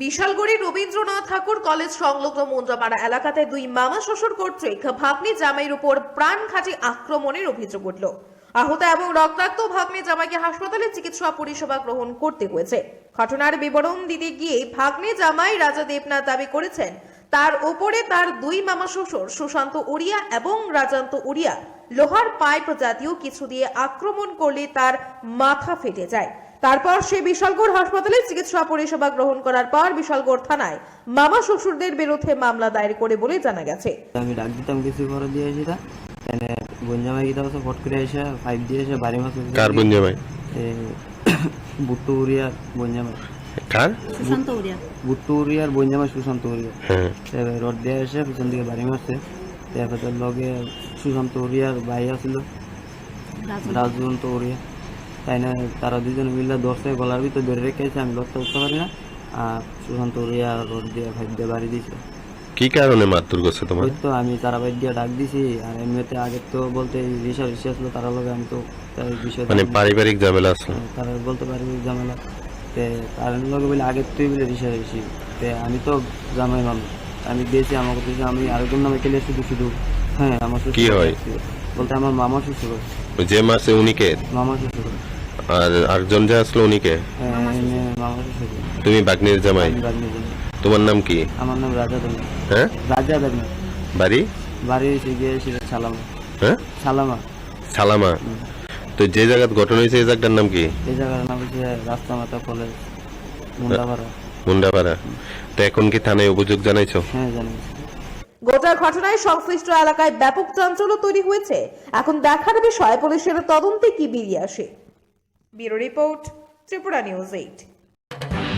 বিশালগড়ি রবীন্দ্রনাথ ঠাকুর college সংলগ্ন মুন্দ্রাপাড়া এলাকাতে দুই মামা শ্বশুর কর্তৃক ভাগ্নি জামাইয়ের উপর প্রাণঘাতী আক্রমণের অভিযোগ উঠল। আহত এবং রক্তাক্ত ভাগ্নি জামাইকে হাসপাতালে চিকিৎসা পরিষেবা গ্রহণ করতে হয়েছে। ঘটনার বিবরণ দিতে গিয়ে ভাগ্নি জামাই রাজা দেবনাথ দাবি করেছেন তার উপরে তার দুই মামা শ্বশুর সুশান্ত উড়িয়া এবং রাজান্ত উড়িয়া লোহার পাইপ জাতীয় কিছু দিয়ে আক্রমণ করলে তার মাথা ফেটে যায়। তারপর সে বিশালগড় হাসপাতালে চিকিৎসা পরিষেবা গ্রহণ করার পর বিশালগড় থানায় মামা শ্বশুরদের বিরুদ্ধে মামলা দায়ের করে বলে জানা গেছে। আমি ডাক দিতাম কিছু করে দিয়ে এসে এনে বঞ্জামাই গিয়ে তো ফট করে এসে পাইপ দিয়ে এসে বাড়ি মাছ কার বঞ্জামাই? বুট্টু উড়িয়ার বঞ্জামাই। কার? সুশান্ত উড়িয়া। বুট্টু উড়িয়ার বঞ্জামাই সুশান্ত উড়িয়া। হ্যাঁ, রড দিয়ে এসে পিছন দিকে বাড়ি মারছে। তারপর লগে সুশান্ত উড়িয়ার ভাই আছিল রাজবন্ত উড়িয়া, তাই না তারা দুজন মিলে ধরছে, গলার ভিতর ধরে রেখেছে, আমি লড়তে উঠতে পারি না। আর সুশান্ত উড়িয়া রড দিয়ে ফাইপ দিয়ে বাড়ি দিয়েছে। কি কারণে মারধর করছে তোমার? ওই তো আমি তারা বাইর দিয়ে ডাক দিছি। আর এমনিতে আগে তো বলতে রিসা আসলো তারা লগে, আমি তো তার বিষয়ে মানে পারিবারিক ঝামেলা আছে? তারা বলতে পারিবারিক ঝামেলা তার লগে বলে আগে তুই বলে রিসা আমি তো জামাই মানুষ, আমি দিয়েছি আমার কথা, আমি আরেকজন নামে খেলে শুধু শুধু। হ্যাঁ, আমার কি হয় বলতে আমার মামা শ্বশুর, যে মাসে উনিকে, মামা শ্বশুর। আর আরেকজন যে আসলো উনিকে? হ্যাঁ, মামা শ্বশুর। তুমি বাগ্নির জামাই? তোমার নাম কি? আমার নাম রাজা দেবনাথ। হ্যাঁ, রাজা দেবনাথ। বাড়ি? বাড়ি এসে গিয়েছিল সালামা। হ্যাঁ, সালামা। সালামা। তো যে জায়গায় ঘটনা হয়েছে এই জায়গাটার নাম কি? এই জায়গার নাম হচ্ছে রাস্তা মাতা কলেজ, মুন্ডাপাড়া। মুন্ডাপাড়া। তো এখন কি থানায় অভিযোগ জানাইছো? হ্যাঁ, জানিয়েছি। গোটা ঘটনায় সংশ্লিষ্ট এলাকায় ব্যাপক চাঞ্চল্য তৈরি হয়েছে। এখন দেখার বিষয় পুলিশের তদন্তে কি বেরিয়ে আসে। Bureau report, Tripura news 8।